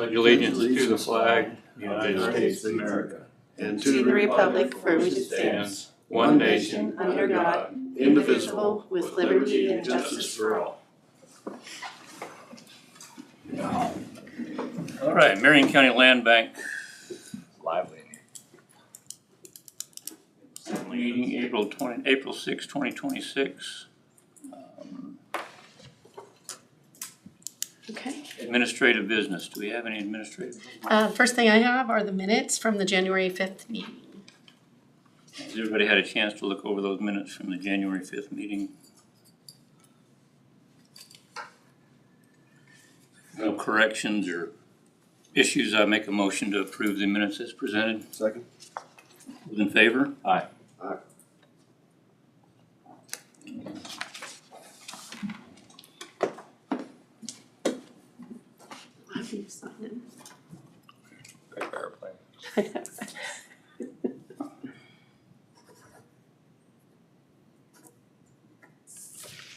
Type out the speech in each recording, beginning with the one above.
pledge allegiance to the flag of the United States of America and to the republic for which it stands, one nation, under God, indivisible, with liberty and justice for all. All right, Marion County Land Bank. Lively. Meeting April 6, 2026. Okay. Administrative business. Do we have any administrative business? First thing I have are the minutes from the January 5th meeting. Has everybody had a chance to look over those minutes from the January 5th meeting? No corrections or issues, I make a motion to approve the minutes as presented. Second. Those in favor? Aye. Aye. I'll have you sign it. Great airplane.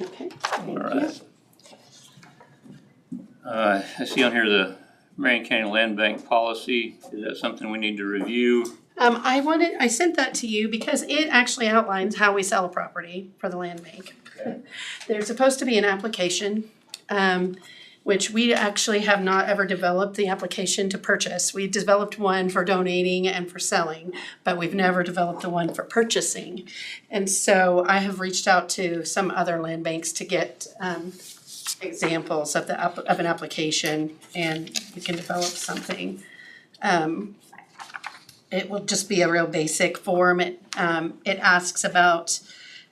Okay, All thank you. right. I see on here the Marion County Land Bank policy. Is that something we need to review? I sent that to you because it actually outlines how we sell a property for the land bank. Okay. There's supposed to be an application, which we actually have not ever developed the application to purchase. We developed one for donating and for selling, but we've never developed the one for purchasing. And so I have reached out to some other land banks to get examples of an application, and we can develop something. It will just be a real basic form. It asks about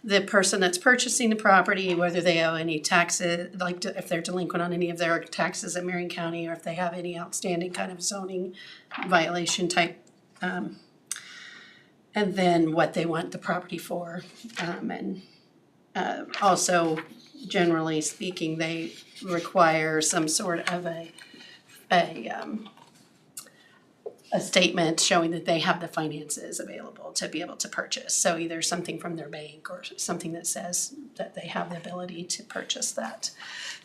the person that's purchasing the property, whether they owe any taxes, like if they're delinquent on any of their taxes in Marion County, or if they have any outstanding kind of zoning violation type. And then what they want the property for. Also, generally speaking, they require some sort of a statement showing that they have the finances available to be able to purchase. So either something from their bank or something that says that they have the ability to purchase that.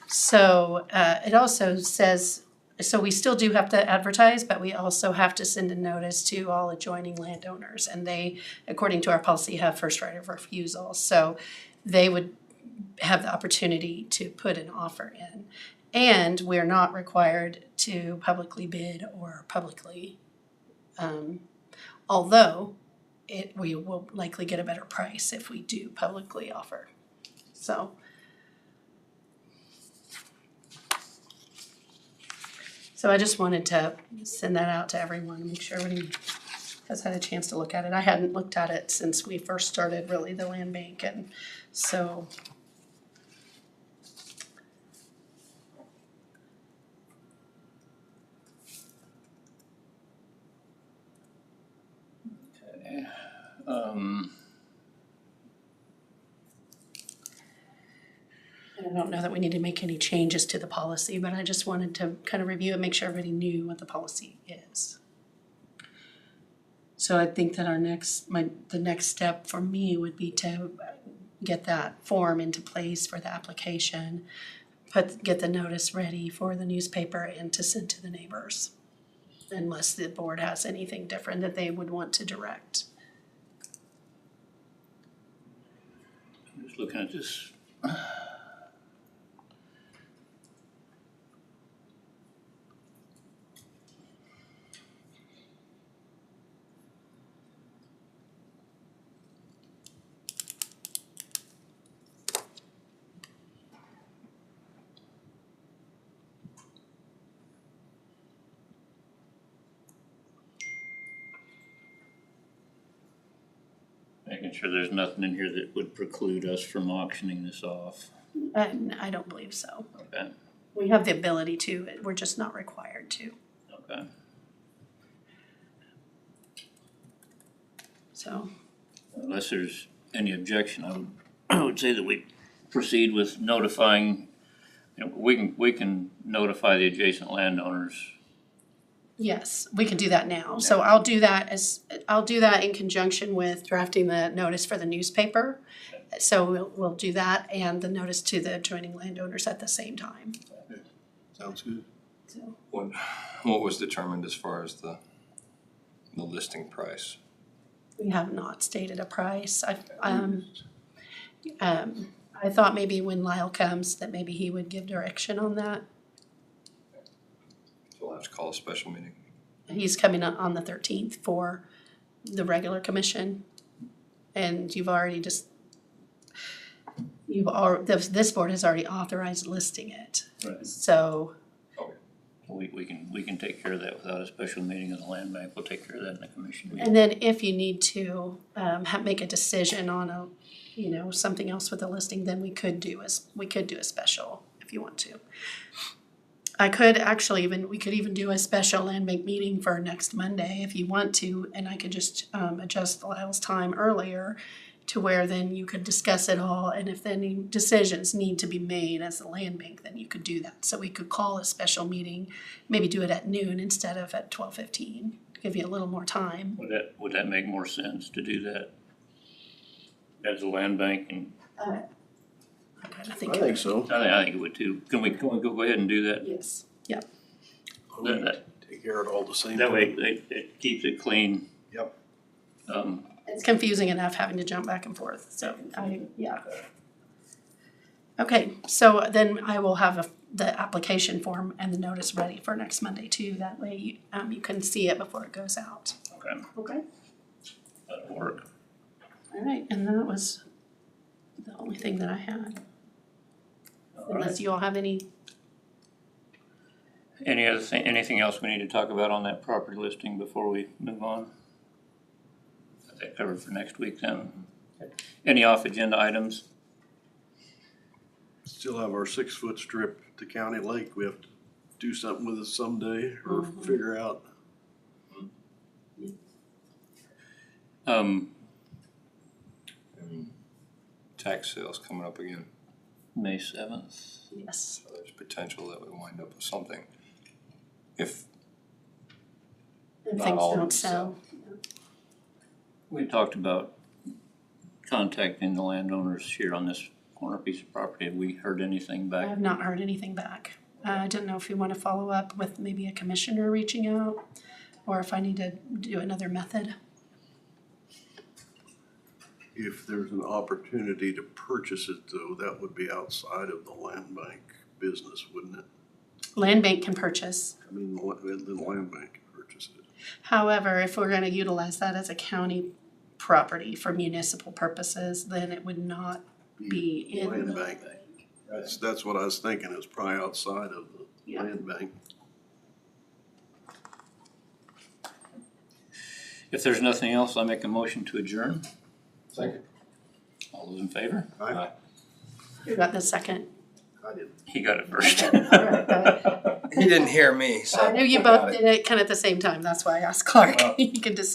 So it also says, so we still do have to advertise, but we also have to send a notice to all adjoining landowners. And they, according to our policy, have first right of refusal. So they would have the opportunity to put an offer in. And we're not required to publicly bid or publicly although we will likely get a better price if we do publicly offer. So I just wanted to send that out to everyone and make sure everybody has had a chance to look at it. I hadn't looked at it since we first started really the land bank, and so I don't know that we need to make any changes to the policy, but I just wanted to kind of review and make sure everybody knew what the policy is. So I think that the next step for me would be to get that form into place for the application, get the notice ready for the newspaper and to send to the neighbors, unless the board has anything different that they would want to direct. I'm just looking at this. Making sure there's nothing in here that would preclude us from auctioning this off. I don't believe so. Okay. We have the ability to, we're just not required to. Okay. So, Unless there's any objection, I would say that we proceed with notifying, we can notify the adjacent landowners. yes, we can do that now. So I'll do that in conjunction with drafting the notice for the newspaper. So we'll do that and the notice to the adjoining landowners at the same time. Sounds good. So, What was determined as far as the listing price? we have not stated a price. I thought maybe when Lyle comes that maybe he would give direction on that. So we'll have to call a special meeting. He's coming on the 13th for the regular commission. And this board has already authorized listing it. Right. So, We can take care of that without a special meeting of the land bank. We'll take care of that in the commission meeting. and then if you need to make a decision on something else with the listing, then we could do a special if you want to. We could even do a special land bank meeting for next Monday if you want to, and I could just adjust Lyle's time earlier to where then you could discuss it all, and if any decisions need to be made as the land bank, then you could do that. So we could call a special meeting, maybe do it at noon instead of at 12:15, give you a little more time. Would that make more sense to do that as a land bank? And I think I think so. I think it would too. Can we go ahead and do that? Yes, yeah. Take care of it all the same. That way it keeps it clean. Yep. It's confusing enough having to jump back and forth, so Okay, so then I will have the application form and the notice ready for next Monday too. That way you can see it before it goes out. Okay, Okay. that'll work. All right, and that was the only thing that I had. All Unless right. you all have any, Anything else we need to talk about on that property listing before we move on? Got that covered for next week then. Any off agenda items? Still have our 6-foot strip to County Lake. We have to do something with it someday or figure out. Tax sales coming up again. May 7th. yes. So there's potential that we wind up with something. If If Not things all of don't them sell. We talked about contacting the landowners here on this corner piece of property. Have we heard anything I back? have not heard anything back. I didn't know if you want to follow up with maybe a commissioner reaching out, or if I need to do another method. If there's an opportunity to purchase it though, that would be outside of the land bank business, wouldn't it? Land bank can purchase. I mean, the land bank can purchase it. However, if we're gonna utilize that as a county property for municipal purposes, then it would not be in Land the bank. That's what I was thinking, it's probably outside of the Yeah. land bank. If there's nothing else, I make a motion to adjourn. Second. All those in favor? I Who got the second? did. He got it first. All right, He didn't hear me, so. I knew you both did it kind of at the same time, that's why I asked Clark. You can decide.